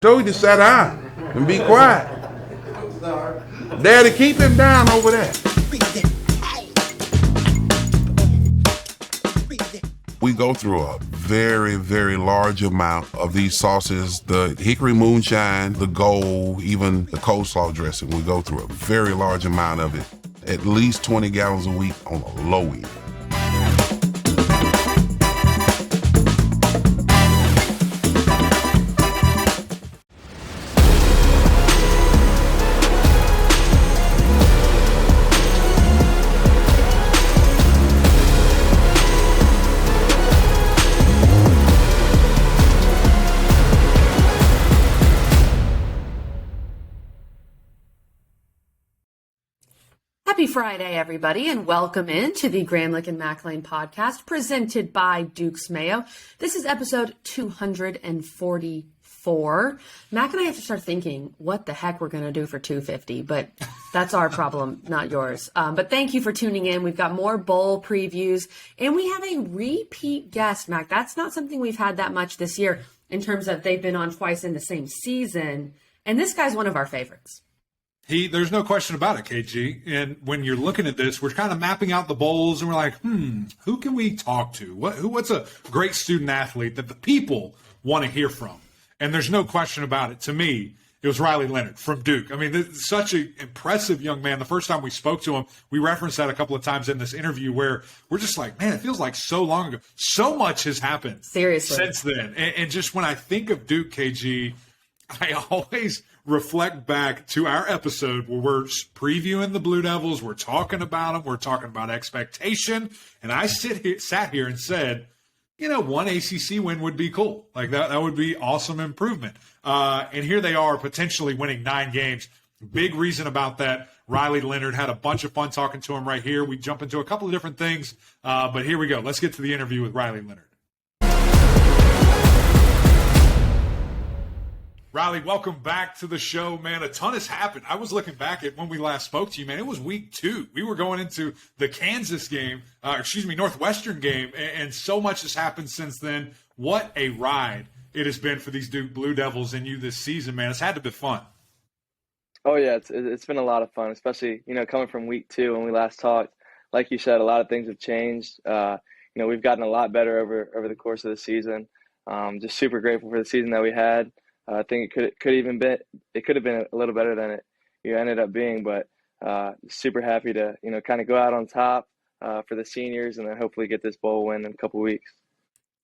Told you to sit down and be quiet. Daddy, keep him down over there. We go through a very, very large amount of these sauces, the hickory moonshine, the gold, even the coleslaw dressing. We go through a very large amount of it, at least 20 gallons a week on a low end. Happy Friday, everybody, and welcome into the Gramlich and McLean podcast presented by Duke's Mayo. This is episode 244. Mac and I have to start thinking what the heck we're going to do for 250, but that's our problem, not yours. But thank you for tuning in. We've got more bowl previews, and we have a repeat guest, Mac. That's not something we've had that much this year in terms of they've been on twice in the same season, and this guy's one of our favorites. There's no question about it, KG. And when you're looking at this, we're kind of mapping out the bowls, and we're like, who can we talk to? What's a great student athlete that the people want to hear from? And there's no question about it. To me, it was Riley Leonard from Duke. I mean, this is such an impressive young man. The first time we spoke to him, we referenced that a couple of times in this interview where we're just like, man, it feels like so long ago. So much has happened since then. And just when I think of Duke, KG, I always reflect back to our episode where we're previewing the Blue Devils. We're talking about them. We're talking about expectation. And I sat here and said, one ACC win would be cool. Like that would be awesome improvement. And here they are potentially winning 9 games. Big reason about that. Riley Leonard had a bunch of fun talking to him right here. We jump into a couple of different things. But here we go. Let's get to the interview with Riley Leonard. Riley, welcome back to the show, man. A ton has happened. I was looking back at when we last spoke to you, man. It was week 2. We were going into the Kansas game, Northwestern game, and so much has happened since then. What a ride it has been for these Duke Blue Devils and you this season, man. It's had to be fun. Oh, yeah, it's been a lot of fun, especially, coming from week 2 when we last talked. Like you said, a lot of things have changed. We've gotten a lot better over the course of the season. Just super grateful for the season that we had. I think it could have been a little better than it ended up being, but super happy to kind of go out on top for the seniors and then hopefully get this bowl win in a couple weeks.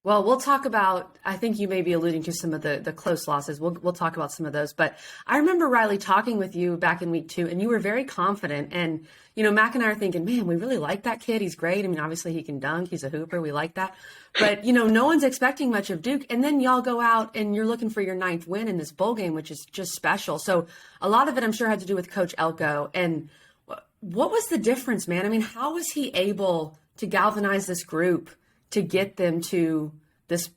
Well, we'll talk about, I think you may be alluding to some of the close losses. We'll talk about some of those. But I remember, Riley, talking with you back in week 2, and you were very confident. And, Mac and I are thinking, man, we really like that kid. He's great. I mean, obviously he can dunk. He's a hooper. We like that. But, no one's expecting much of Duke. And then y'all go out and you're looking for your 9th win in this bowl game, which is just special. So a lot of it, I'm sure, had to do with Coach Elko. And what was the difference, man? I mean, how was he able to galvanize this group to get them to this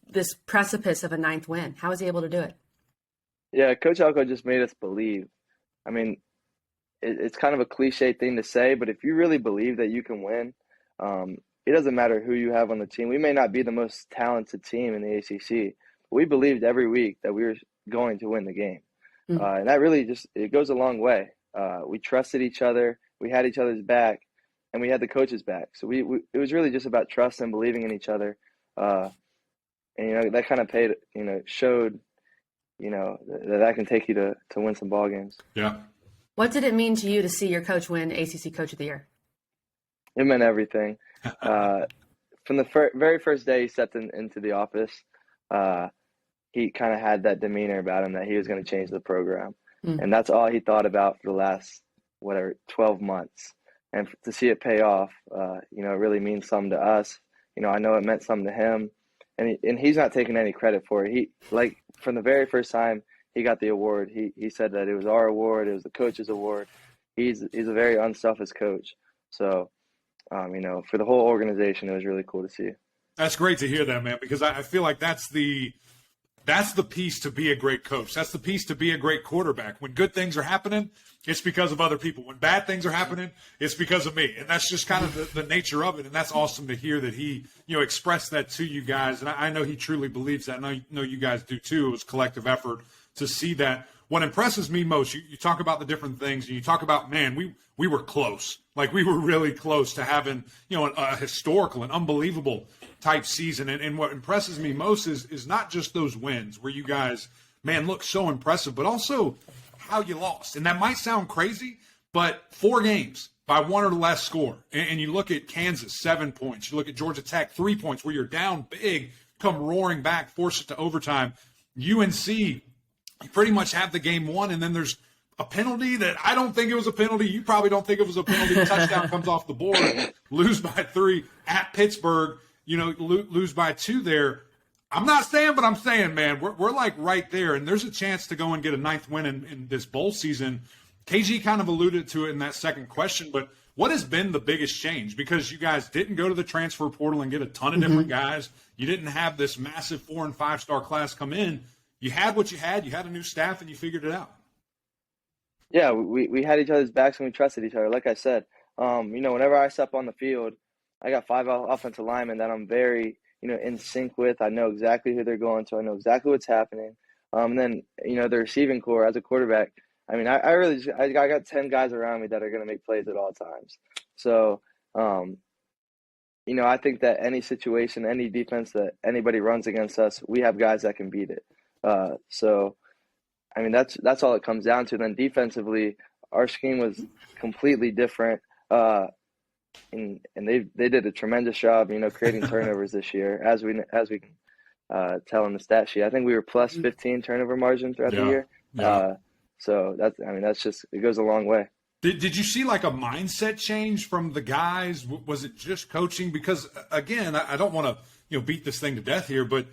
precipice of a 9th win? How was he able to do it? Yeah, Coach Elko just made us believe. I mean, it's kind of a cliche thing to say, but if you really believe that you can win, it doesn't matter who you have on the team. We may not be the most talented team in the ACC, but we believed every week that we were going to win the game. Mm-hmm. And that really it goes a long way. We trusted each other. We had each other's back, and we had the coach's back. So it was really just about trust and believing in each other. And, that kind of showed, that can take you to win some ball games. Yeah. What did it mean to you to see your coach win ACC Coach of the Year? It meant everything. From the very first day he stepped into the office, he kind of had that demeanor about him that he was going to change the program. Mm. And that's all he thought about for the last, 12 months. And to see it pay off, it really means something to us. I know it meant something to him. And he's not taking any credit for it. From the very first time he got the award, he said that it was our award, it was the coach's award. He's a very unselfish coach. So, for the whole organization, it was really cool to see. That's great to hear that, man, because I feel like that's the piece to be a great coach. That's the piece to be a great quarterback. When good things are happening, it's because of other people. When bad things are happening, it's because of me. And that's just kind of the nature of it. And that's awesome to hear that he, expressed that to you guys. And I know he truly believes that. And I know you guys do too. It was collective effort to see that. What impresses me most, you talk about the different things, and you talk about, man, we were close. Like, we were really close to having, a historical and unbelievable type season. And what impresses me most is not just those wins where you guys, man, look so impressive, but also how you lost. And that might sound crazy, but 4 games by 1 or less score. And you look at Kansas, 7 points. You look at Georgia Tech, 3 points, where you're down big, come roaring back, force it to overtime. UNC, you pretty much have the game won, and then there's a penalty that I don't think it was a penalty. You probably don't think it was a penalty. Touchdown comes off the board, lose by 3 at Pittsburgh, lose by 2 there. I'm not saying, but I'm saying, man, we're like right there, and there's a chance to go and get a 9th win in this bowl season. KG kind of alluded to it in that second question, but what has been the biggest change? Because you guys didn't go to the transfer portal and get a ton of different guys. You didn't have this massive 4- and 5-star class come in. You had what you had a new staff, and you figured it out. Yeah, we had each other's backs and we trusted each other. Like I said, whenever I step on the field, I got 5 offensive linemen that I'm very, in sync with. I know exactly who they're going to. I know exactly what's happening. And then, the receiving core as a quarterback, I mean, I got 10 guys around me that are going to make plays at all times. So, I think that any situation, any defense that anybody runs against us, we have guys that can beat it. So, I mean, that's all it comes down to. Then defensively, our scheme was completely different. And they did a tremendous job, creating turnovers this year, as we can tell in the stat sheet. I think we were plus 15 turnover margin throughout the year. Yeah. So that's just, it goes a long way. Did you see like a mindset change from the guys? Was it just coaching? Because again, I don't want to beat this thing to death here, but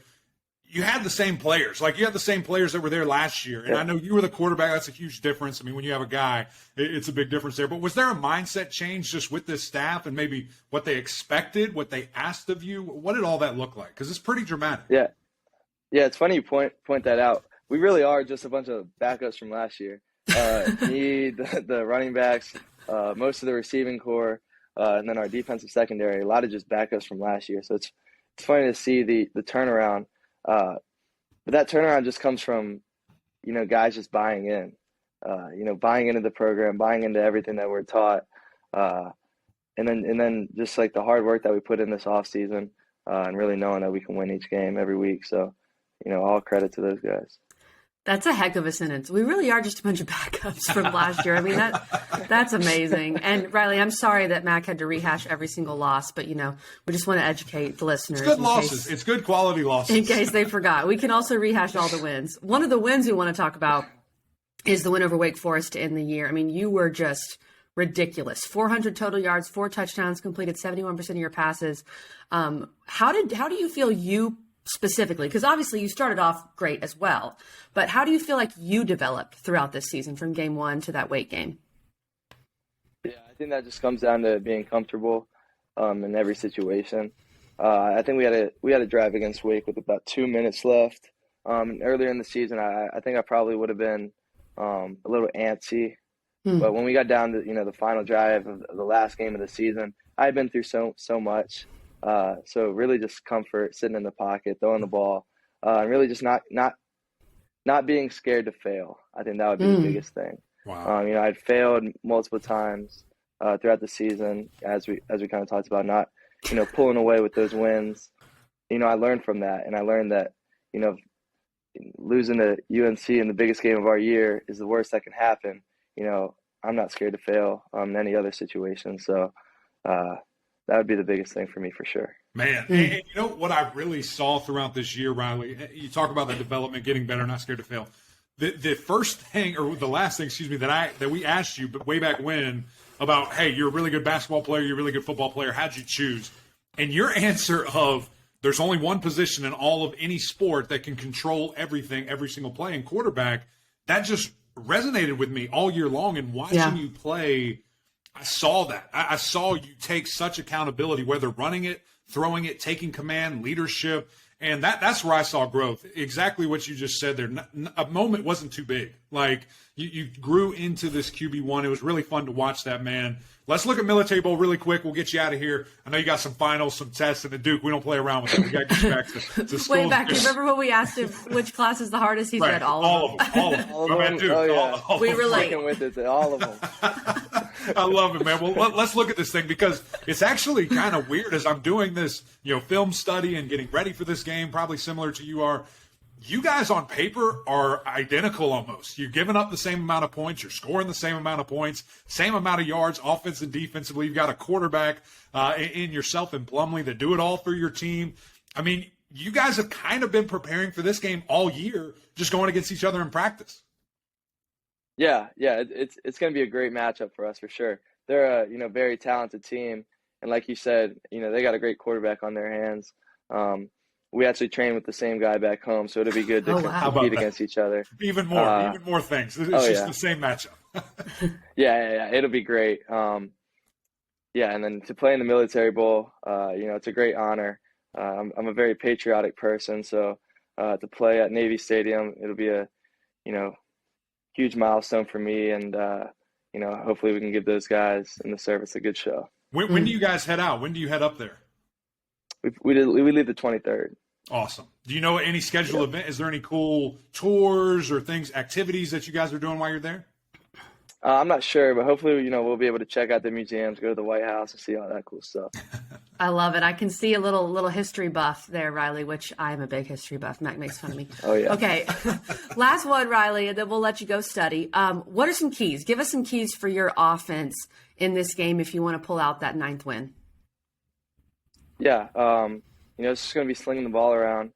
you had the same players. Like, you had the same players that were there last year. And I know you were the quarterback. That's a huge difference. I mean, when you have a guy, it's a big difference there. But was there a mindset change just with this staff and maybe what they expected, what they asked of you? What did all that look like? Because it's pretty dramatic. Yeah. Yeah, it's funny you point that out. We really are just a bunch of backups from last year. The running backs, most of the receiving core, and then our defensive secondary, a lot of just backups from last year. So it's funny to see the turnaround. But that turnaround just comes from, guys just buying in, buying into the program, buying into everything that we're taught. And then just like the hard work that we put in this off season, and really knowing that we can win each game every week. So, all credit to those guys. That's a heck of a sentence. We really are just a bunch of backups from last year. I mean, that's amazing. And Riley, I'm sorry that Mac had to rehash every single loss, but we just want to educate the listeners. It's good losses. It's good quality losses. In case they forgot. We can also rehash all the wins. One of the wins we want to talk about is the win over Wake Forest to end the year. I mean, you were just ridiculous. 400 total yards, 4 touchdowns, completed 71% of your passes. How do you feel you specifically, because obviously you started off great as well, but how do you feel like you developed throughout this season from game 1 to that Wake game? Yeah, I think that just comes down to being comfortable in every situation. I think we had a drive against Wake with about 2 minutes left. Earlier in the season, I think I probably would have been a little antsy, but when we got down to the final drive of the last game of the season, I had been through so much. So really just comfort, sitting in the pocket, throwing the ball, and really just not being scared to fail. I think that would be the biggest thing. Wow. I'd failed multiple times throughout the season, as we kind of talked about, not pulling away with those wins. I learned from that, and I learned that losing to UNC in the biggest game of our year is the worst that can happen. I'm not scared to fail in any other situation. So that would be the biggest thing for me, for sure. Man, and what I really saw throughout this year, Riley, you talk about the development, getting better, not scared to fail. The first thing, or the last thing, excuse me, that we asked you, but way back when, about, hey, you're a really good basketball player, you're a really good football player, how'd you choose? And your answer of, there's only one position in all of any sport that can control everything, every single play, and quarterback, that just resonated with me all year long. And watching you play, I saw that. I saw you take such accountability, whether running it, throwing it, taking command, leadership. And that's where I saw growth. Exactly what you just said there. A moment wasn't too big. Like, you grew into this QB1. It was really fun to watch that, man. Let's look at Military Bowl really quick. We'll get you out of here. I know you got some finals, some tests, and at Duke, we don't play around with that. We got to get you back to school. Way back. Remember when we asked him which class is the hardest? He said all of them. All of them. All of them. Duke, Oh, yeah. all we of relate. Sticking with it, all of them. I love it, man. Well, let's look at this thing, because it's actually kind of weird as I'm doing this, film study and getting ready for this game, probably similar to you are. You guys on paper are identical almost. You're giving up the same amount of points. You're scoring the same amount of points, same amount of yards, offense and defensively. You've got a quarterback in yourself and Plumlee that do it all for your team. I mean, you guys have kind of been preparing for this game all year, just going against each other in practice. Yeah, it's going to be a great matchup for us for sure. They're a very talented team, and like you said, they got a great quarterback on their hands. We actually train with the same guy back home, so it'll be good to compete against each other. Even more things. It's just the same matchup. Yeah, it'll be great. And then to play in the Military Bowl, it's a great honor. I'm a very patriotic person, so to play at Navy Stadium, it'll be a huge milestone for me, and hopefully we can give those guys in the service a good show. When do you guys head out? When do you head up there? We leave the 23rd. Awesome. Do you know any scheduled event? Is there any cool tours or activities that you guys are doing while you're there? I'm not sure, but hopefully, we'll be able to check out the museums, go to the White House, and see all that cool stuff. I love it. I can see a little history buff there, Riley, which I'm a big history buff. Mac makes fun of me. Oh, yeah. Okay. Last one, Riley, and then we'll let you go study. What are some keys? Give us some keys for your offense in this game if you want to pull out that 9th win. Yeah. It's just going to be slinging the ball around,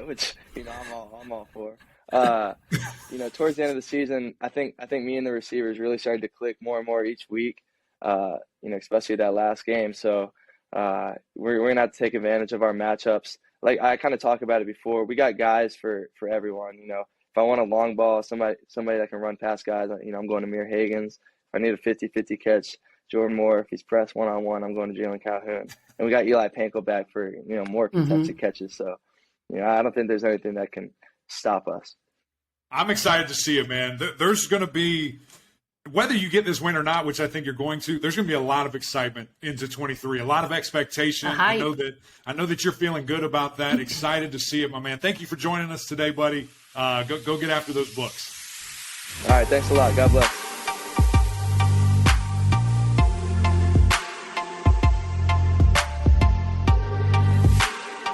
which, I'm all for. Towards the end of the season, I think me and the receivers really started to click more and more each week, especially that last game. So we're going to have to take advantage of our matchups. Like I kind of talked about it before, we got guys for everyone. If I want a long ball, somebody that can run past guys, I'm going to Mir Hagens. If I need a 50-50 catch, Jordan Moore. If he's pressed one-on-one, I'm going to Jalen Calhoun. And we got Eli Panko back for, more contested catches. So, I don't think there's anything that can stop us. I'm excited to see it, man. There's going to be, whether you get this win or not, which I think you're going to, there's going to be a lot of excitement into 23, a lot of expectation. I know that you're feeling good about that. Excited to see it, my man. Thank you for joining us today, buddy. Go get after those books. All right, thanks a lot. God bless.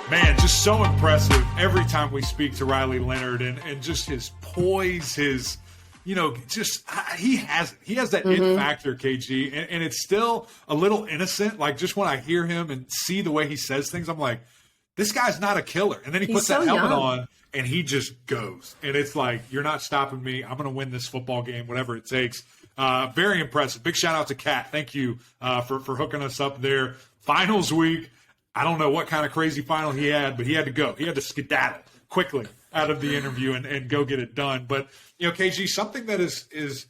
Man, just so impressive every time we speak to Riley Leonard, and just his poise, his, he has that it factor, KG, and it's still a little innocent. Like, just when I hear him and see the way he says things, I'm like, this guy's not a killer. And then he puts that helmet on and he just goes. And it's like, you're not stopping me. I'm going to win this football game, whatever it takes. Very impressive. Big shout out to Kat. Thank you for hooking us up there. Finals week. I don't know what kind of crazy final he had, but he had to go. He had to skedaddle quickly out of the interview and go get it done. But, KG, something that is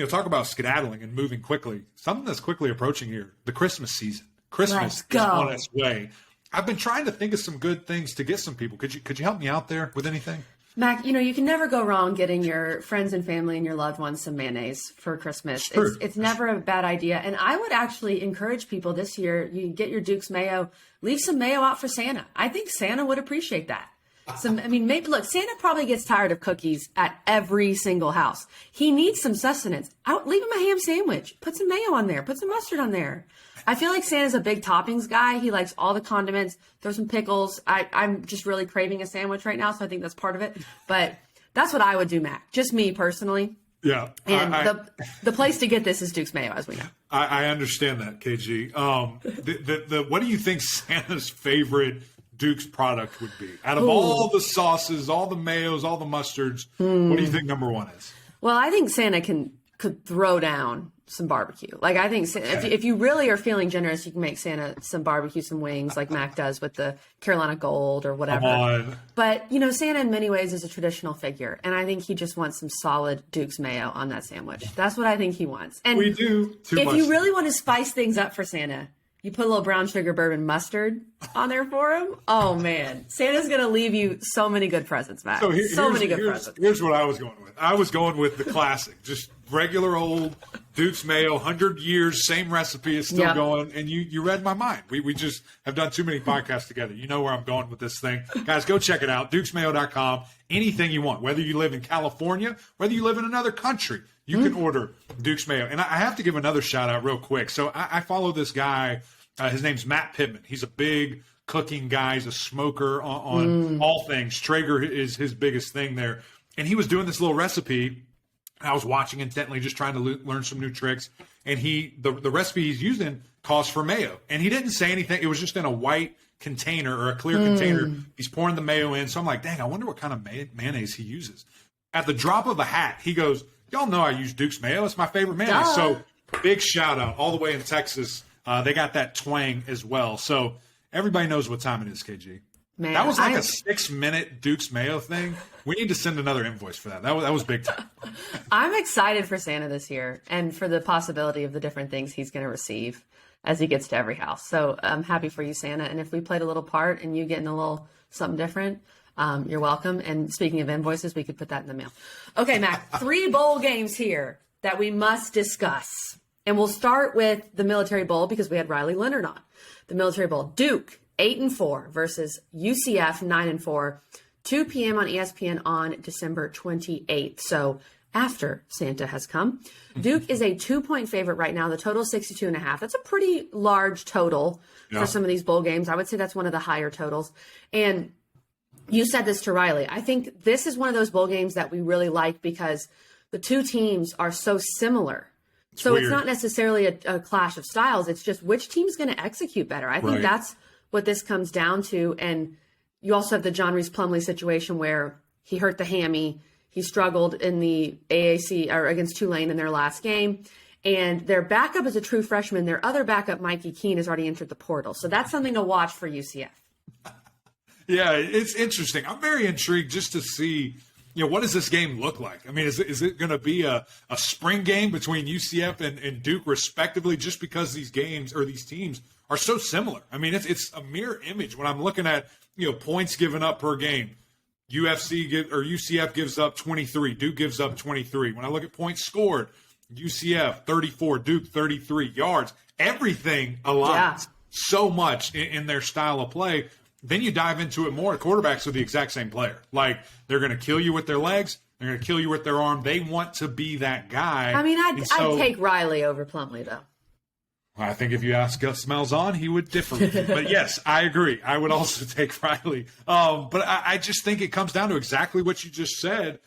talk about skedaddling and moving quickly, something that's quickly approaching here, the Christmas season. Christmas is on its way. I've been trying to think of some good things to get some people. Could you help me out there with anything? Mac, you can never go wrong getting your friends and family and your loved ones some mayonnaise for Christmas. It's never a bad idea. And I would actually encourage people this year, you get your Duke's mayo, leave some mayo out for Santa. I think Santa would appreciate that. Maybe look, Santa probably gets tired of cookies at every single house. He needs some sustenance. Leave him a ham sandwich. Put some mayo on there. Put some mustard on there. I feel like Santa's a big toppings guy. He likes all the condiments. Throw some pickles. I'm just really craving a sandwich right now, so I think that's part of it. But that's what I would do, Mac. Just me personally. Yeah. And the place to get this is Duke's Mayo, as we know. I understand that, KG. What do you think Santa's favorite Duke's product would be? Out of all the sauces, all the mayos, all the mustards, what do you think number one is? Well, I think Santa could throw down some barbecue. Like, I think if you really are feeling generous, you can make Santa some barbecue, some wings, like Mac does with the Carolina Gold or whatever. Come on. But, Santa in many ways is a traditional figure. And I think he just wants some solid Duke's Mayo on that sandwich. That's what I think he wants. And we do too if much. you really want to spice things up for Santa, you put a little brown sugar bourbon mustard on there for him. Oh man, Santa's gonna leave you so many good presents, Matt. So many good presents. Here's what I was going with. I was going with the classic, just regular old Duke's Mayo, 100 years, same recipe is still going. And you read my mind. We just have done too many podcasts together. You know where I'm going with this thing. Guys, go check it out, dukesmayo.com. Anything you want, whether you live in California, whether you live in another country, you can order Duke's Mayo. And I have to give another shout out real quick. So I follow this guy. His name's Matt Pittman. He's a big cooking guy. He's a smoker on all things. Traeger is his biggest thing there. And he was doing this little recipe. I was watching intently, just trying to learn some new tricks. And the recipe he's using calls for mayo. And he didn't say anything. It was just in a white container or a clear container. He's pouring the mayo in. So I'm like, dang, I wonder what kind of mayonnaise he uses. At the drop of a hat, he goes, y'all know I use Duke's Mayo. It's my favorite mayonnaise. So big shout out all the way in Texas. They got that twang as well. So everybody knows what time it is, KG. Man, that was like a 6-minute Duke's Mayo thing. We need to send another invoice for that. That was big time. I'm excited for Santa this year and for the possibility of the different things he's going to receive as he gets to every house. So I'm happy for you, Santa. And if we played a little part and you getting a little something different, you're welcome. And speaking of invoices, we could put that in the mail. Okay, Mac, 3 bowl games here that we must discuss. And we'll start with the Military Bowl because we had Riley Leonard on. The Military Bowl, Duke 8-4 versus UCF 9-4, 2 p.m. on ESPN on December 28th. So after Santa has come, Duke is a 2-point favorite right now. The total is 62.5. That's a pretty large total for some of these bowl games. I would say that's one of the higher totals. And you said this to Riley. I think this is one of those bowl games that we really like because the two teams are so similar. So it's not necessarily a clash of styles. It's just which team's going to execute better. I think that's what this comes down to. And you also have the John Reese Plumlee situation where he hurt the hammy. He struggled in the AAC or against Tulane in their last game. And their backup is a true freshman. Their other backup, Mikey Keene, has already entered the portal. So that's something to watch for UCF. Yeah, it's interesting. I'm very intrigued just to see, what does this game look like? I mean, is it going to be a spring game between UCF and Duke respectively just because these games or these teams are so similar? I mean, it's a mirror image when I'm looking at, points given up per game. UCF gives up 23. Duke gives up 23. When I look at points scored, UCF 34, Duke 33 yards. Everything aligns so much in their style of play. Then you dive into it more. Quarterbacks are the exact same player. Like, they're going to kill you with their legs. They're going to kill you with their arm. They want to be that guy. I mean, I'd take Riley over Plumlee, though. I think if you ask Gus Malzahn, he would differ with you. But yes, I agree. I would also take Riley. But I just think it comes down to exactly what you just said.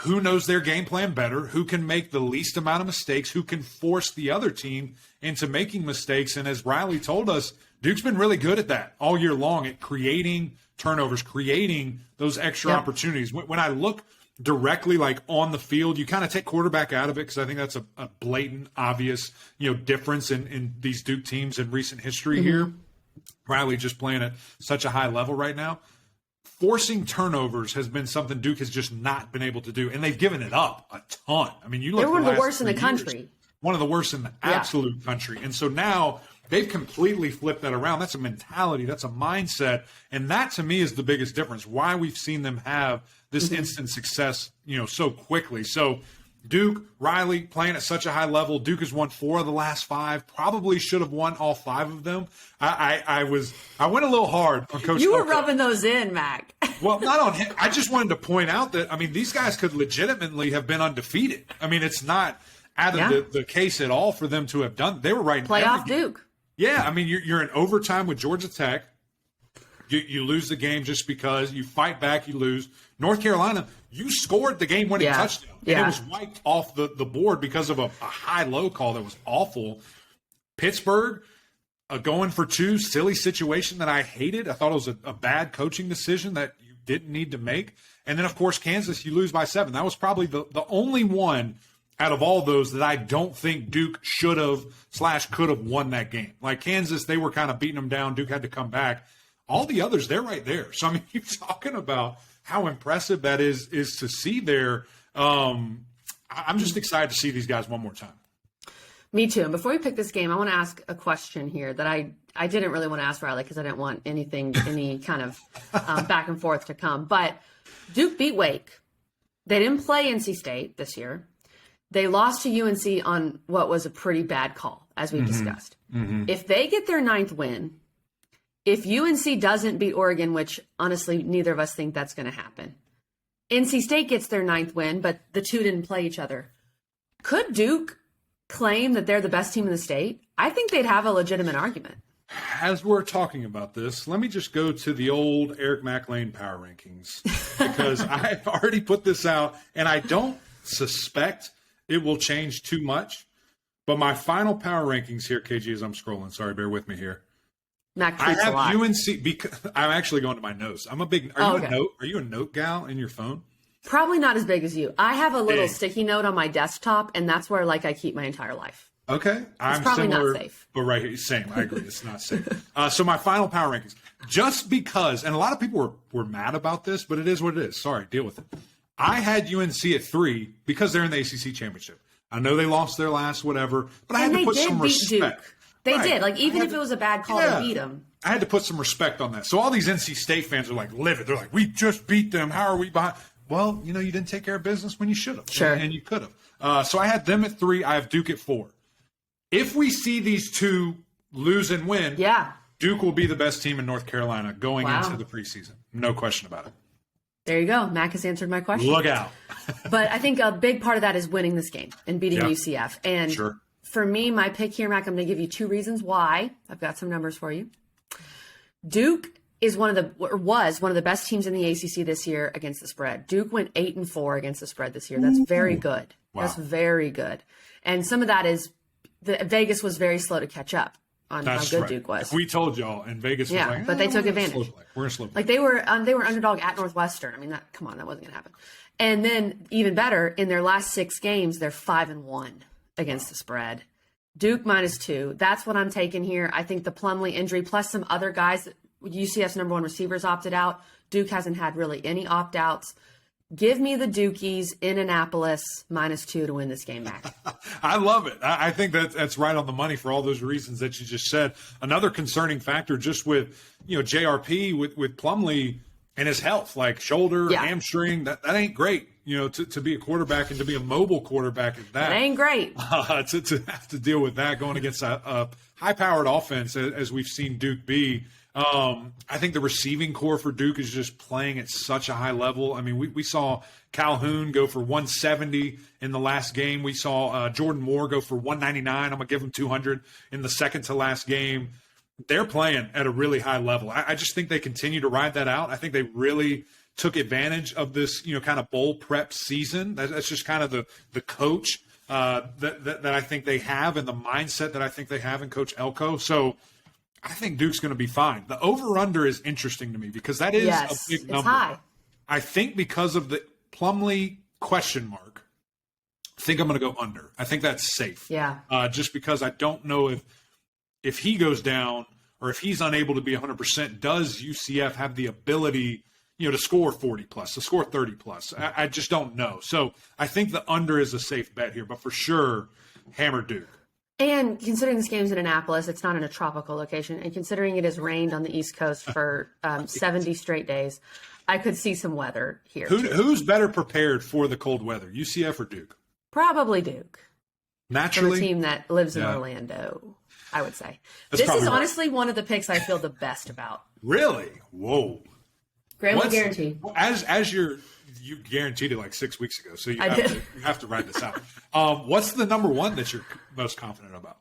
Who knows their game plan better? Who can make the least amount of mistakes? Who can force the other team into making mistakes? And as Riley told us, Duke's been really good at that all year long, at creating turnovers, creating those extra opportunities. When I look directly like on the field, you kind of take quarterback out of it because I think that's a blatant, obvious, difference in these Duke teams in recent history here. Riley just playing at such a high level right now. Forcing turnovers has been something Duke has just not been able to do, and they've given it up a ton. I mean, you look. They're one of the worst in the country. One of the worst in the absolute country, and so now they've completely flipped that around. That's a mentality. That's a mindset, and that to me is the biggest difference. Why we've seen them have this instant success, so quickly. So Duke, Riley playing at such a high level. Duke has won 4 of the last 5. Probably should have won all 5 of them. I went a little hard on Coach. You were rubbing those in, Mac. Well, not on him. I just wanted to point out that these guys could legitimately have been undefeated. It's not out of the case at all for them to have done. They were right. Playoff Duke. Yeah, you're in overtime with Georgia Tech. You lose the game just because you fight back, you lose. North Carolina, you scored the game-winning touchdown. And it was wiped off the board because of a high-low call that was awful. Pittsburgh, going for 2, silly situation that I hated. I thought it was a bad coaching decision that you didn't need to make. And then, of course, Kansas, you lose by 7. That was probably the only one out of all those that I don't think Duke should have / could have won that game. Like Kansas, they were kind of beating them down. Duke had to come back. All the others, they're right there. So, you're talking about how impressive that is to see there. I'm just excited to see these guys one more time. Me too. And before we pick this game, I want to ask a question here that I didn't really want to ask Riley because I didn't want any kind of back and forth to come. But Duke beat Wake. They didn't play NC State this year. They lost to UNC on what was a pretty bad call, as we discussed. If they get their 9th win, if UNC doesn't beat Oregon, which honestly neither of us think that's going to happen, NC State gets their 9th win, but the two didn't play each other. Could Duke claim that they're the best team in the state? I think they'd have a legitimate argument. As we're talking about this, let me just go to the old Eric McLean power rankings because I've already put this out, and I don't suspect it will change too much. But my final power rankings here, KG, as I'm scrolling. Sorry, bear with me here. Mac I tweets a lot. have UNC because I'm actually going to my notes. I'm a big. Are you a note gal in your phone? Probably not as big as you. I have a little sticky note on my desktop, and that's where I keep my entire life. Okay, I'm probably similar, not safe. But right here, same. I agree. It's not safe. So my final power rankings, just because, and a lot of people were mad about this, but it is what it is. Sorry, deal with it. I had UNC at 3 because they're in the ACC championship. I know they lost their last whatever, but I had to put some respect. Duke. They did. Even if it was a bad call, they beat them. I had to put some respect on that. So all these NC State fans are livid. They're like, we just beat them. How are we behind? Well, you didn't take care of business when you should have. Sure. And you could have. So I had them at 3. I have Duke at 4. If we see these two lose and win, Duke will be the best team in North Carolina going into the preseason. No question about it. There you go. Mac has answered my question. Look out. But I think a big part of that is winning this game and beating UCF. And for me, my pick here, Mac, I'm going to give you 2 reasons why. I've got some numbers for you. Duke was one of the best teams in the ACC this year against the spread. Duke went 8-4 against the spread this year. That's very good. Wow. That's very good. And some of that is Vegas was very slow to catch up on how good Duke was. We told y'all, and Vegas was but they took advantage. We're a slow play. They were underdog at Northwestern. I mean, that wasn't going to happen. And then even better, in their last 6 games, they're 5-1 against the spread. Duke -2. That's what I'm taking here. I think the Plumlee injury plus some other guys, UCF's number 1 receivers opted out. Duke hasn't had really any opt-outs. Give me the Dukies in Annapolis -2 to win this game back. I love it. I think that's right on the money for all those reasons that you just said. Another concerning factor just with, JRP with Plumlee and his health, like shoulder, hamstring, that ain't great, to be a quarterback and to be a mobile quarterback at that. It ain't great. To have to deal with that going against a high-powered offense as we've seen Duke be. I think the receiving core for Duke is just playing at such a high level. I mean, we saw Calhoun go for 170 in the last game. We saw Jordan Moore go for 199. I'm going to give him 200 in the second to last game. They're playing at a really high level. I just think they continue to ride that out. I think they really took advantage of this, kind of bowl prep season. That's just kind of the coach that I think they have and the mindset that I think they have in Coach Elko. So I think Duke's going to be fine. The over-under is interesting to me because that is a big number. It's high. I think because of the Plumlee question mark, I think I'm going to go under. I think that's safe. Yeah. Just because I don't know if he goes down or if he's unable to be 100%, does UCF have the ability, to score 40+, to score 30+? I just don't know. So I think the under is a safe bet here, but for sure, hammer Duke. And considering this game's in Annapolis, it's not in a tropical location, and considering it has rained on the East Coast for 70 straight days, I could see some weather here. Who's better prepared for the cold weather, UCF or Duke? Probably Duke. Naturally? From a team that lives in Orlando, I would say. This is honestly one of the picks I feel the best about. Really? Whoa. Graham guarantee. As you guaranteed it like 6 weeks ago, so you have to write this out. What's the number 1 that you're most confident about?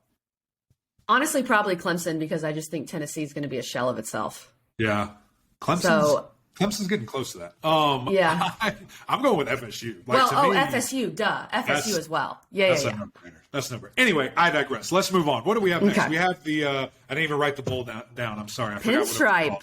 Honestly, probably Clemson, because I just think Tennessee is going to be a shell of itself. Yeah, Clemson's getting close to that. I'm going with FSU. FSU, duh, FSU as well. That's a no-brainer. That's no-brainer. Anyway, I digress. Let's move on. What do we have next? We have the. I didn't even write the bowl down. I'm sorry. I forgot what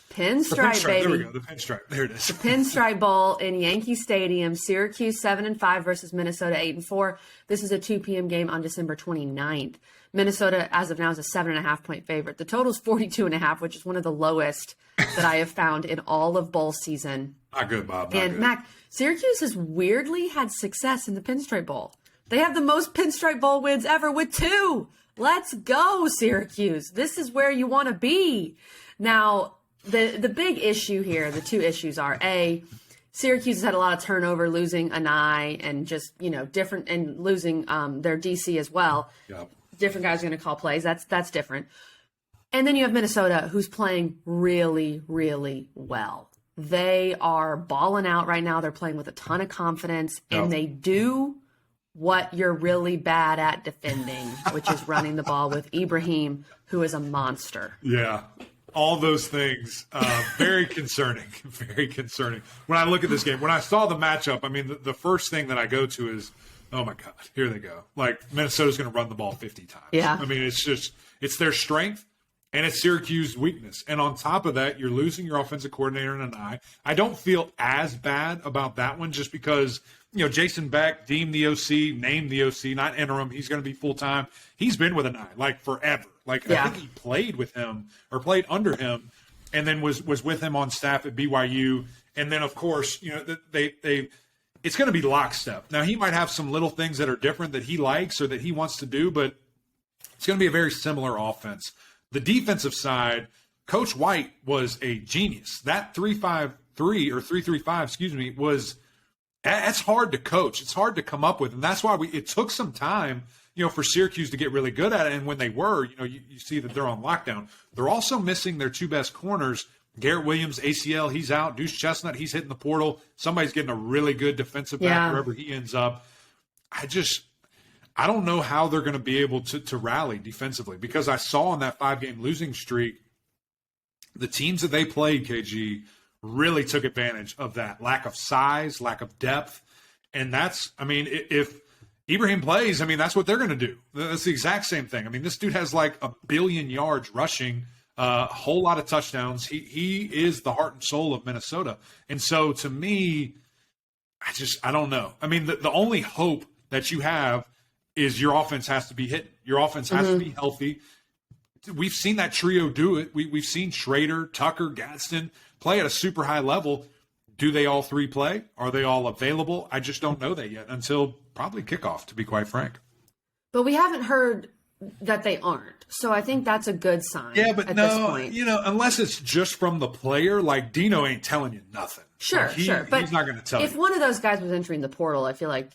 Pinstripe, baby. There we go. The Pinstripe. There it is. The Pinstripe Bowl in Yankee Stadium. Syracuse 7-5 versus Minnesota 8-4. This is a 2 p.m. game on December 29th. Minnesota, as of now, is a 7.5-point favorite. The total is 42.5, which is one of the lowest that I have found in all of bowl season. Not good, Bob. Mac, Syracuse has weirdly had success in the Pinstripe Bowl. They have the most Pinstripe Bowl wins ever with 2. Let's go, Syracuse. This is where you want to be. Now, the big issue here, the 2 issues are, A, Syracuse has had a lot of turnover, losing Anai and just, different, and losing their DC as well. Yep. Different guys are going to call plays. That's different. And then you have Minnesota, who's playing really, really well. They are balling out right now. They're playing with a ton of confidence, and they do what you're really bad at defending, which is running the ball with Ibrahim, who is a monster. Yeah. All those things, very concerning, very concerning. When I look at this game, when I saw the matchup, I mean, the first thing that I go to is, oh my God, here they go. Like, Minnesota's going to run the ball 50 times. Yeah. I mean, it's their strength and it's Syracuse's weakness. And on top of that, you're losing your offensive coordinator in an eye. I don't feel as bad about that one just because, Jason Beck named the OC, not interim. He's going to be full-time. He's been with an eye, like, forever. Like, I think he played with him or played under him and then was with him on staff at BYU. And then, of course, it's going to be lockstep. Now, he might have some little things that are different that he likes or that he wants to do, but it's going to be a very similar offense. The defensive side, Coach White was a genius. That 3-5-3 or 3-3-5, that's hard to coach. It's hard to come up with. And that's why it took some time, for Syracuse to get really good at it. And when they were, you see that they're on lockdown. They're also missing their 2 best corners. Garrett Williams, ACL, he's out. Deuce Chestnut, he's hitting the portal. Somebody's getting a really good defensive back wherever he ends up. I don't know how they're going to be able to rally defensively because I saw in that 5-game losing streak, the teams that they played, KG, really took advantage of that lack of size, lack of depth. And if Ibrahim plays, that's what they're going to do. That's the exact same thing. This dude has like 1 billion yards rushing, a whole lot of touchdowns. He is the heart and soul of Minnesota. And so to me, I don't know. The only hope that you have is your offense has to be hitting. Your offense has to be healthy. We've seen that trio do it. We've seen Schrader, Tucker, Gadsden play at a super high level. Do they all 3 play? Are they all available? I just don't know that yet until probably kickoff, to be quite frank. But we haven't heard that they aren't. So I think that's a good sign. Yeah, but at this point. Unless it's just from the player, like Dino ain't telling you nothing. Sure, sure. But he's not going to tell you. If one of those guys was entering the portal, I feel like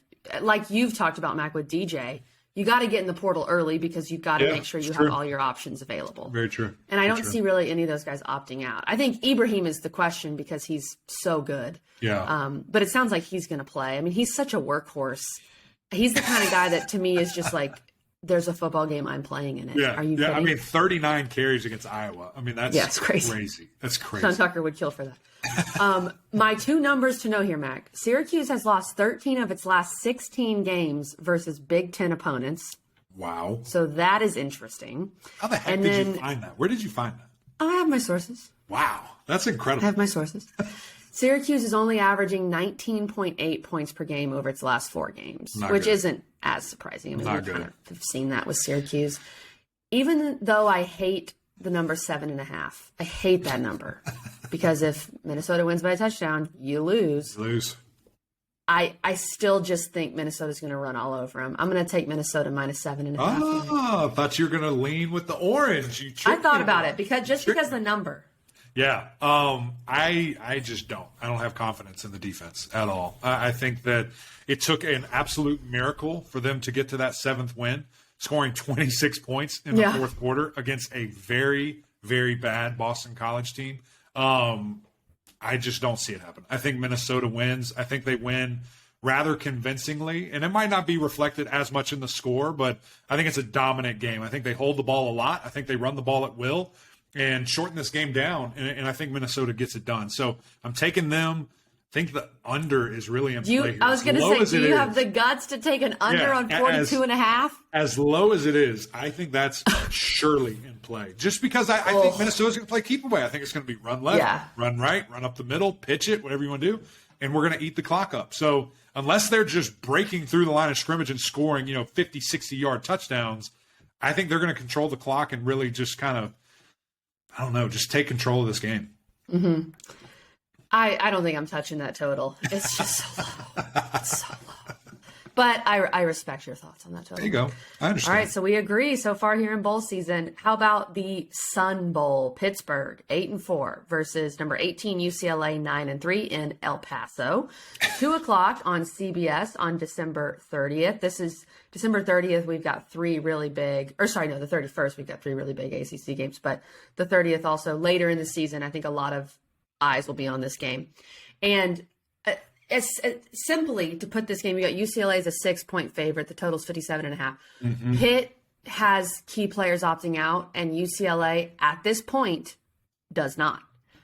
you've talked about, Mac, with DJ, you got to get in the portal early because you've got to make sure you have all your options available. Very true. And I don't see really any of those guys opting out. I think Ibrahim is the question because he's so good. Yeah. But it sounds like he's going to play. He's such a workhorse. He's the kind of guy that to me is just like, there's a football game, I'm playing in it. Yeah. Are you kidding? 39 carries against Iowa. That's crazy. That's crazy. Sean Tucker would kill for that. My 2 numbers to know here, Mac. Syracuse has lost 13 of its last 16 games versus Big Ten opponents. Wow. So that is interesting. How the heck did you find that? Where did you find that? I have my sources. Wow. That's incredible. I have my sources. Syracuse is only averaging 19.8 points per game over its last 4 games, which isn't as surprising. We kind of have seen that with Syracuse. Even though I hate the number 7.5, I hate that number because if Minnesota wins by a touchdown, you lose. I still just think Minnesota's going to run all over them. I'm going to take Minnesota minus 7.5. Oh, I thought you were going to lean with the orange. I thought about it because the number. Yeah. I just don't. I don't have confidence in the defense at all. I think that it took an absolute miracle for them to get to that 7th win, scoring 26 points in the 4th quarter against a very, very bad Boston College team. I just don't see it happen. I think Minnesota wins. I think they win rather convincingly, and it might not be reflected as much in the score, but I think it's a dominant game. I think they hold the ball a lot. I think they run the ball at will and shorten this game down, and I think Minnesota gets it done. So I'm taking them. I think the under is really in play here. I was going to say, do you have the guts to take an under on 42.5? As low as it is, I think that's surely in play. Just because I think Minnesota's going to play keep away. I think it's going to be run left, run right, run up the middle, pitch it, whatever you want to do, and we're going to eat the clock up. So unless they're just breaking through the line of scrimmage and scoring, 50, 60-yard touchdowns, I think they're going to control the clock and really just kind of, I don't know, just take control of this game. Mm-hmm. I don't think I'm touching that total. It's just so low. It's so low. But I respect your thoughts on that total. There you go. I understand. All right, so we agree so far here in bowl season. How about the Sun Bowl? Pittsburgh 8-4 versus number 18 UCLA 9-3 in El Paso. 2:00 on CBS on December 30th. This is December 30th. We've got the 31st. We've got three really big ACC games, but the 30th also later in the season. I think a lot of eyes will be on this game, and simply to put this game, you got UCLA as a 6-point favorite. The total's 57.5. Mm-hmm. Pitt has key players opting out, and UCLA at this point does not.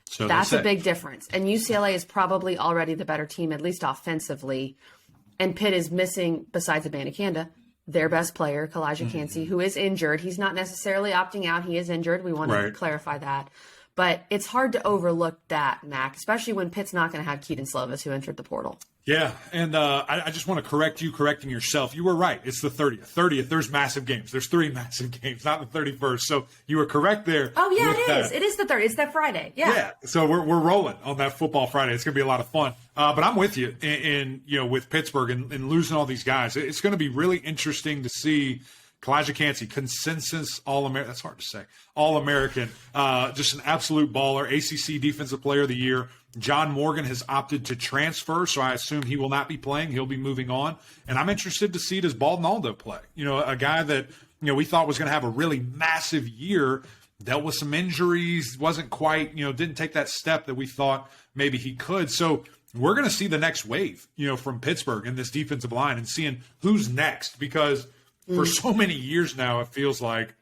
So that's a big difference. And UCLA is probably already the better team, at least offensively. And Pitt is missing, besides Abanikanda, their best player, Kalijah Cansey, who is injured. He's not necessarily opting out. He is injured. We want to clarify that. But it's hard to overlook that, Mac, especially when Pitt's not going to have Keaton Slovis, who entered the portal. Yeah, and I just want to correct you correcting yourself. You were right. It's the 30th. 30th, there's massive games. There's 3 massive games, not the 31st. So you were correct there. Oh, yeah, it is. It is the 30th. It's that Friday. Yeah. So we're rolling on that football Friday. It's going to be a lot of fun. But I'm with you in with Pittsburgh and losing all these guys. It's going to be really interesting to see Kalijah Cansey, consensus All-American. That's hard to say. All-American. Just an absolute baller. ACC Defensive Player of the Year. John Morgan has opted to transfer, so I assume he will not be playing. He'll be moving on. And I'm interested to see does Baldonado play. A guy that we thought was going to have a really massive year, dealt with some injuries, wasn't quite, didn't take that step that we thought maybe he could. So we're going to see the next wave, from Pittsburgh in this defensive line and seeing who's next, because for so many years now, it feels like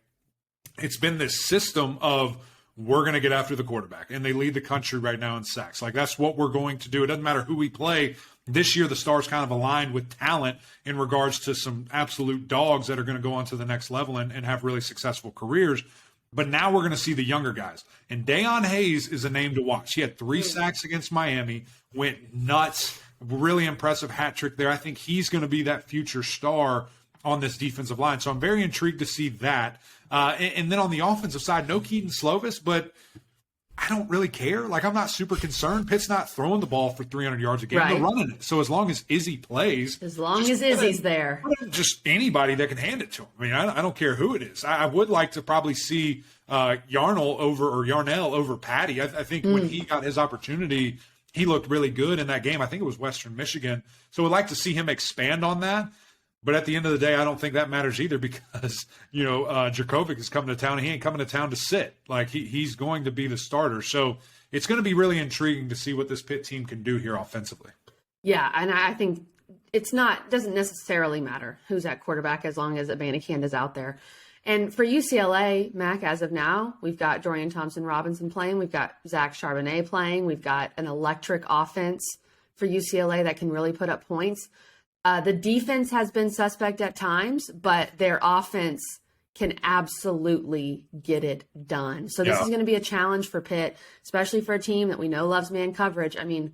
it's been this system of we're going to get after the quarterback, and they lead the country right now in sacks. Like, that's what we're going to do. It doesn't matter who we play. This year, the Stars kind of aligned with talent in regards to some absolute dogs that are going to go on to the next level and have really successful careers. But now we're going to see the younger guys. And Deion Hayes is a name to watch. He had 3 sacks against Miami, went nuts, really impressive hat trick there. I think he's going to be that future star on this defensive line. So I'm very intrigued to see that. And then on the offensive side, no Keaton Slovis, but I don't really care. Like, I'm not super concerned. Pitt's not throwing the ball for 300 yards a game. Right. They're running it. So as long as Izzy plays. As long as Izzy's there. Just anybody that can hand it to him. I mean, I don't care who it is. I would like to probably see Yarnell over Patty. I think when he got his opportunity, he looked really good in that game. I think it was Western Michigan. So I'd like to see him expand on that. But at the end of the day, I don't think that matters either, because, Djokovic is coming to town. He ain't coming to town to sit. Like, he's going to be the starter. So it's going to be really intriguing to see what this Pitt team can do here offensively. Yeah, and I think doesn't necessarily matter who's at quarterback as long as Abanikanda's out there. And for UCLA, Mac, as of now, we've got Dorian Thompson-Robinson playing. We've got Zach Charbonnet playing. We've got an electric offense for UCLA that can really put up points. The defense has been suspect at times, but their offense can absolutely get it done. So this is going to be a challenge for Pitt, especially for a team that we know loves man coverage. I mean,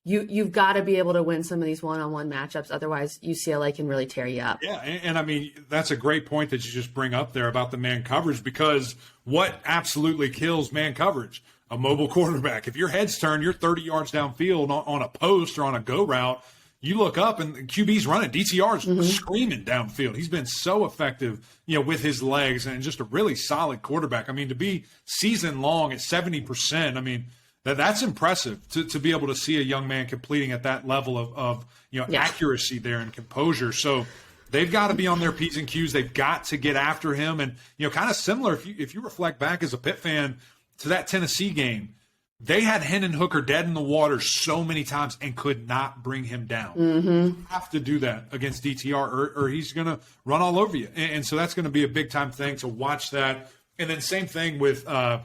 you've got to be able to win some of these one-on-one matchups. Otherwise, UCLA can really tear you up. Yeah, and I mean, that's a great point that you just bring up there about the man coverage, because what absolutely kills man coverage? A mobile quarterback. If your head's turned, you're 30 yards downfield on a post or on a go route, you look up and QB's running. DTR's screaming downfield. He's been so effective, with his legs, and just a really solid quarterback. I mean, to be season long at 70%, I mean, that's impressive to be able to see a young man completing at that level of accuracy there and composure. So they've got to be on their P's and Q's. They've got to get after him. And, kind of similar, if you reflect back as a Pitt fan to that Tennessee game, they had Hendon Hooker dead in the water so many times and could not bring him down. You have to do that against DTR or he's going to run all over you. And so that's going to be a big-time thing to watch that. And then same thing with, the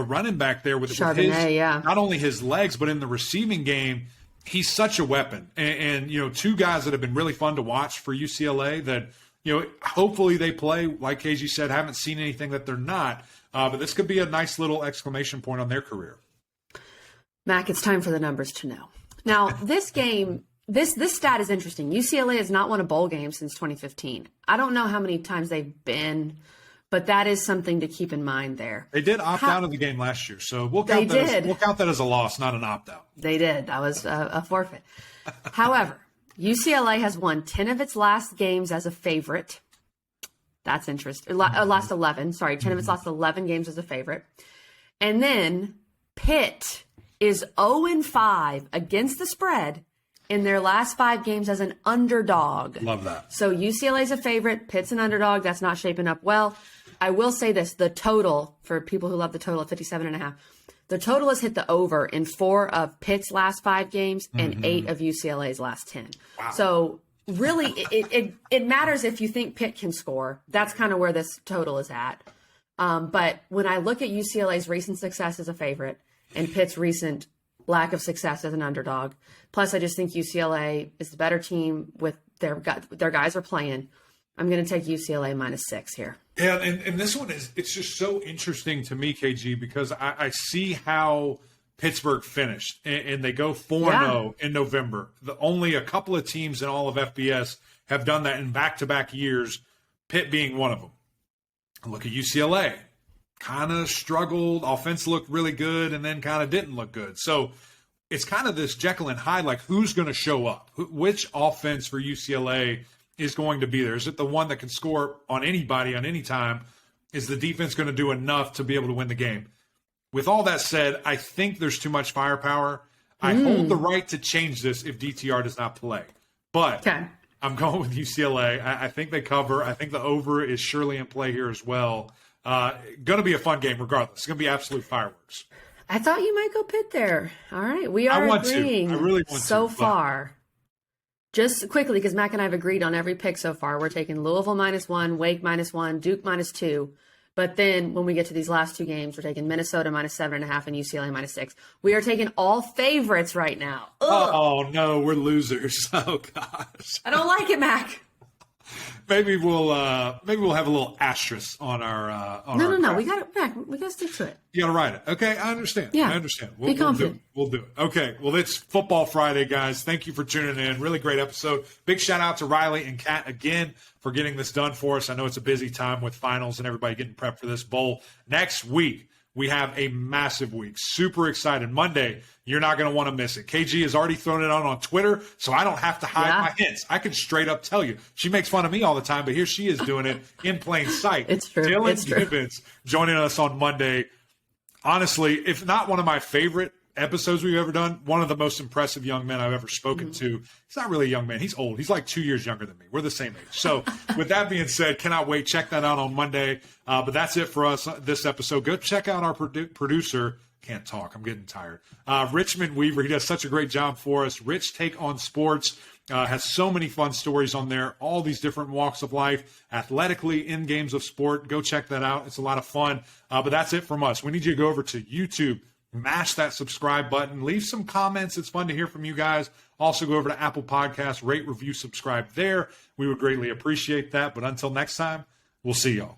running back there with Charbonnet, not only his legs, but in the receiving game, he's such a weapon. And 2 guys that have been really fun to watch for UCLA that, hopefully they play, like KG said, haven't seen anything that they're not. But this could be a nice little exclamation point on their career. Mac, it's time for the numbers to know. Now, this game, this stat is interesting. UCLA has not won a bowl game since 2015. I don't know how many times they've been, but that is something to keep in mind there. They did opt out of the game last year, so we'll count that as a loss, not an opt-out. They did. That was a forfeit. However, UCLA has won 10 of its last games as a favorite. That's interesting. Last 11. Sorry, 10 of its last 11 games as a favorite. And then Pitt is 0-5 against the spread in their last 5 games as an underdog. Love that. So UCLA's a favorite. Pitt's an underdog. That's not shaping up well. I will say this. The total, for people who love the total of 57.5, the total has hit the over in 4 of Pitt's last 5 games and 8 of UCLA's last 10. Wow. So really, it matters if you think Pitt can score. That's kind of where this total is at. But when I look at UCLA's recent success as a favorite and Pitt's recent lack of success as an underdog, plus I just think UCLA is the better team with their guys are playing, I'm going to take UCLA -6 here. Yeah, and this one it's just so interesting to me, KG, because I see how Pittsburgh finished, and they go 4-0 in November. Only a couple of teams in all of FBS have done that in back-to-back years, Pitt being one of them. Look at UCLA. Kind of struggled. Offense looked really good and then kind of didn't look good. So it's kind of this Jekyll and Hyde, like who's going to show up? Which offense for UCLA is going to be there? Is it the one that can score on anybody on any time? Is the defense going to do enough to be able to win the game? With all that said, I think there's too much firepower. I hold the right to change this if DTR does not play. But I'm going with UCLA. I think they cover. I think the over is surely in play here as well. Going to be a fun game regardless. It's going to be absolute fireworks. I thought you might go Pitt there. All right. We are agreeing I really want so to, far. Just quickly, because Mac and I have agreed on every pick so far. We're taking Louisville -1, Wake -1, Duke -2. But then when we get to these last 2 games, we're taking Minnesota -7.5 and UCLA -6. We are taking all favorites right now. Oh, no, we're losers. Oh, gosh. I don't like it, Mac. Maybe we'll have a little asterisk on our No. We got it back. We got to stick to it. You got to write it. Okay, I understand. Yeah. I understand. Be confident. We'll do it. Okay, well, it's Football Friday, guys. Thank you for tuning in. Really great episode. Big shout out to Riley and Kat again for getting this done for us. I know it's a busy time with finals and everybody getting prepped for this bowl. Next week, we have a massive week. Super excited. Monday, you're not going to want to miss it. KG has already thrown it on Twitter, so I don't have to hide my hints. I can straight up tell you. She makes fun of me all the time, but here she is doing it in plain sight. It's true. Dylan Gibbons joining us on Monday. Honestly, if not one of my favorite episodes we've ever done, one of the most impressive young men I've ever spoken to. He's not really a young man. He's old. He's like 2 years younger than me. We're the same age. So with that being said, cannot wait. Check that out on Monday. But that's it for us this episode. Go check out our producer. Can't talk. I'm getting tired. Richmond Weaver. He does such a great job for us. Rich Take on Sports. Has so many fun stories on there. All these different walks of life, athletically, in games of sport. Go check that out. It's a lot of fun. But that's it from us. We need you to go over to YouTube. Mash that subscribe button. Leave some comments. It's fun to hear from you guys. Also go over to Apple Podcasts, rate, review, subscribe there. We would greatly appreciate that. But until next time, we'll see y'all.